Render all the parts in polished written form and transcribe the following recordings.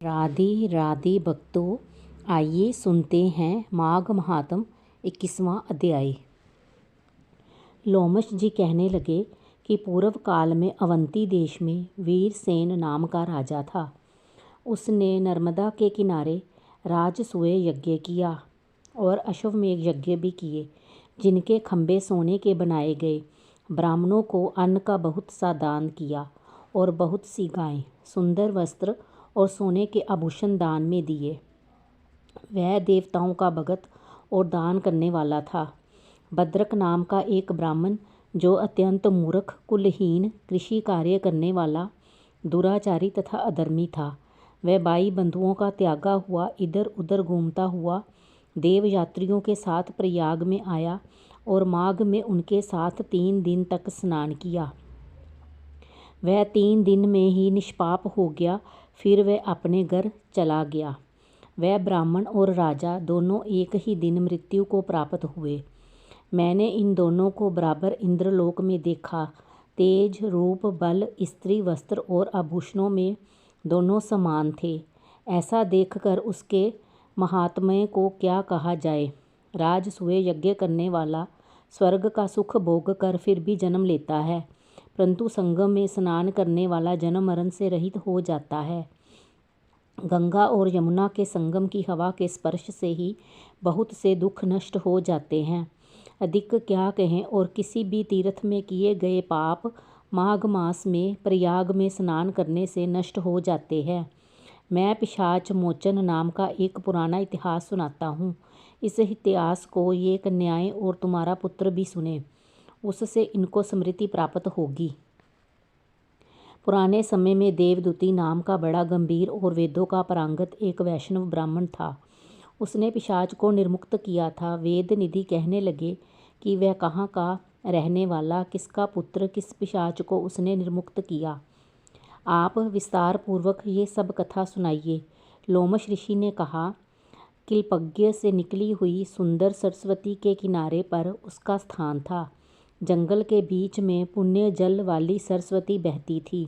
राधे राधे भक्तों, आइए सुनते हैं माघ महात्म 21वां अध्याय। लोमश जी कहने लगे कि पूर्व काल में अवंती देश में वीरसेन नाम का राजा था। उसने नर्मदा के किनारे राजसूय यज्ञ किया और अश्वमेध यज्ञ भी किए, जिनके खंभे सोने के बनाए गए। ब्राह्मणों को अन्न का बहुत सा दान किया और बहुत सी गायें, सुंदर वस्त्र और सोने के आभूषण दान में दिए। वह देवताओं का भगत और दान करने वाला था। भद्रक नाम का एक ब्राह्मण, जो अत्यंत मूर्ख, कुलहीन, कृषि कार्य करने वाला, दुराचारी तथा अधर्मी था, वह 22 बंधुओं का त्यागा हुआ इधर उधर घूमता हुआ देव यात्रियों के साथ प्रयाग में आया और माघ में उनके साथ 3 दिन तक स्नान किया। वह 3 दिन में ही निष्पाप हो गया, फिर वह अपने घर चला गया। वह ब्राह्मण और राजा दोनों एक ही दिन मृत्यु को प्राप्त हुए। मैंने इन दोनों को बराबर इंद्रलोक में देखा। तेज, रूप, बल, स्त्री वस्त्र और आभूषणों में दोनों समान थे। ऐसा देखकर उसके महात्म्य को क्या कहा जाए। राजसूय यज्ञ करने वाला स्वर्ग का सुख भोग कर फिर भी जन्म लेता है, परंतु संगम में स्नान करने वाला जन्म मरण से रहित हो जाता है। गंगा और यमुना के संगम की हवा के स्पर्श से ही बहुत से दुख नष्ट हो जाते हैं। अधिक क्या कहें, और किसी भी तीर्थ में किए गए पाप माघ मास में प्रयाग में स्नान करने से नष्ट हो जाते हैं। मैं पिशाच मोचन नाम का एक पुराना इतिहास सुनाता हूँ। इस इतिहास को ये कन्याएं और तुम्हारा पुत्र भी सुने, उससे इनको स्मृति प्राप्त होगी। पुराने समय में देवदूती नाम का बड़ा गंभीर और वेदों का पारंगत एक वैष्णव ब्राह्मण था। उसने पिशाच को निर्मुक्त किया था। वेद निधि कहने लगे कि वह कहाँ का रहने वाला, किसका पुत्र, किस पिशाच को उसने निर्मुक्त किया। आप विस्तार पूर्वक ये सब कथा सुनाइए। लोमश ऋषि ने कहा, किल्पज्ञ से निकली हुई सुंदर सरस्वती के किनारे पर उसका स्थान था। जंगल के बीच में पुण्य जल वाली सरस्वती बहती थी।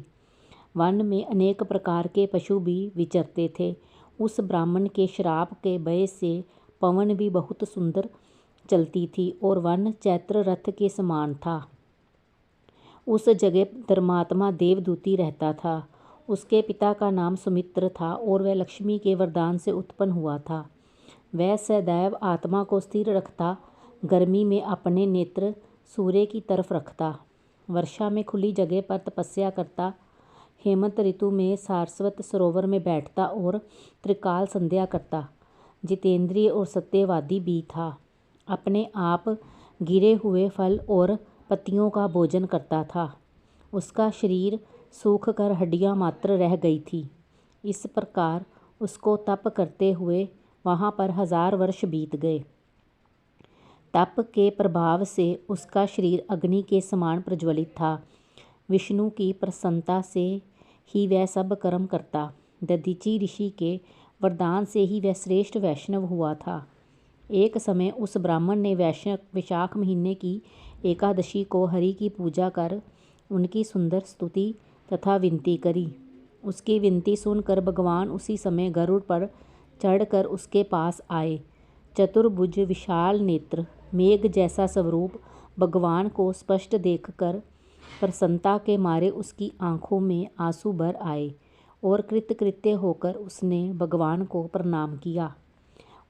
वन में अनेक प्रकार के पशु भी विचरते थे। उस ब्राह्मण के श्राप के भय से पवन भी बहुत सुंदर चलती थी और वन चैत्र रथ के समान था। उस जगह धर्मात्मा देवदूती रहता था। उसके पिता का नाम सुमित्र था और वह लक्ष्मी के वरदान से उत्पन्न हुआ था। वह सदैव आत्मा को स्थिर रखता, गर्मी में अपने नेत्र सूर्य की तरफ रखता, वर्षा में खुली जगह पर तपस्या करता, हेमंत ऋतु में सारस्वत सरोवर में बैठता और त्रिकाल संध्या करता। जितेंद्रिय और सत्यवादी भी था। अपने आप गिरे हुए फल और पत्तियों का भोजन करता था। उसका शरीर सूख कर हड्डियां मात्र रह गई थी। इस प्रकार उसको तप करते हुए वहाँ पर 1000 वर्ष बीत गए। तप के प्रभाव से उसका शरीर अग्नि के समान प्रज्वलित था। विष्णु की प्रसन्नता से ही वह सब कर्म करता। दधीची ऋषि के वरदान से ही वह श्रेष्ठ वैष्णव हुआ था। एक समय उस ब्राह्मण ने वैशाख महीने की एकादशी को हरि की पूजा कर उनकी सुंदर स्तुति तथा विनती करी। उसकी विनती सुनकर भगवान उसी समय गरुड़ पर चढ़कर उसके पास आए। चतुर्भुज, विशाल नेत्र, मेघ जैसा स्वरूप भगवान को स्पष्ट देखकर प्रसन्नता के मारे उसकी आंखों में आंसू भर आए और कृतकृत्य होकर उसने भगवान को प्रणाम किया।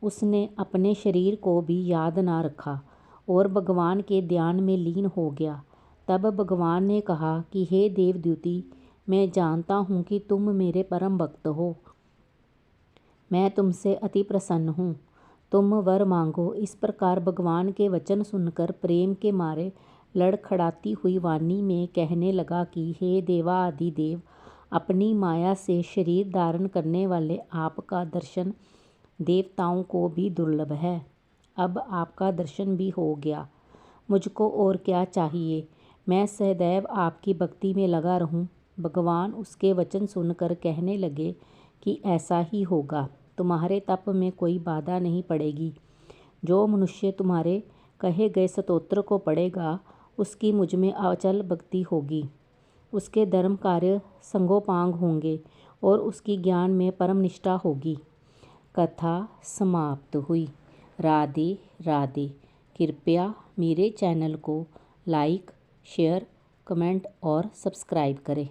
उसने अपने शरीर को भी याद ना रखा और भगवान के ध्यान में लीन हो गया। तब भगवान ने कहा कि हे देवद्युति, मैं जानता हूँ कि तुम मेरे परम भक्त हो। मैं तुमसे अति प्रसन्न हूँ। तुम वर मांगो। इस प्रकार भगवान के वचन सुनकर प्रेम के मारे लड़खड़ाती हुई वाणी में कहने लगा कि हे देवाधिदेव, अपनी माया से शरीर धारण करने वाले आपका दर्शन देवताओं को भी दुर्लभ है। अब आपका दर्शन भी हो गया, मुझको और क्या चाहिए। मैं सदैव आपकी भक्ति में लगा रहूं। भगवान उसके वचन सुनकर कहने लगे कि ऐसा ही होगा। तुम्हारे तप में कोई बाधा नहीं पड़ेगी। जो मनुष्य तुम्हारे कहे गए स्तोत्र को पढ़ेगा, उसकी मुझ में अचल भक्ति होगी। उसके धर्म कार्य संगोपांग होंगे और उसकी ज्ञान में परम निष्ठा होगी। कथा समाप्त हुई। राधे राधे। कृपया मेरे चैनल को लाइक, शेयर, कमेंट और सब्सक्राइब करें।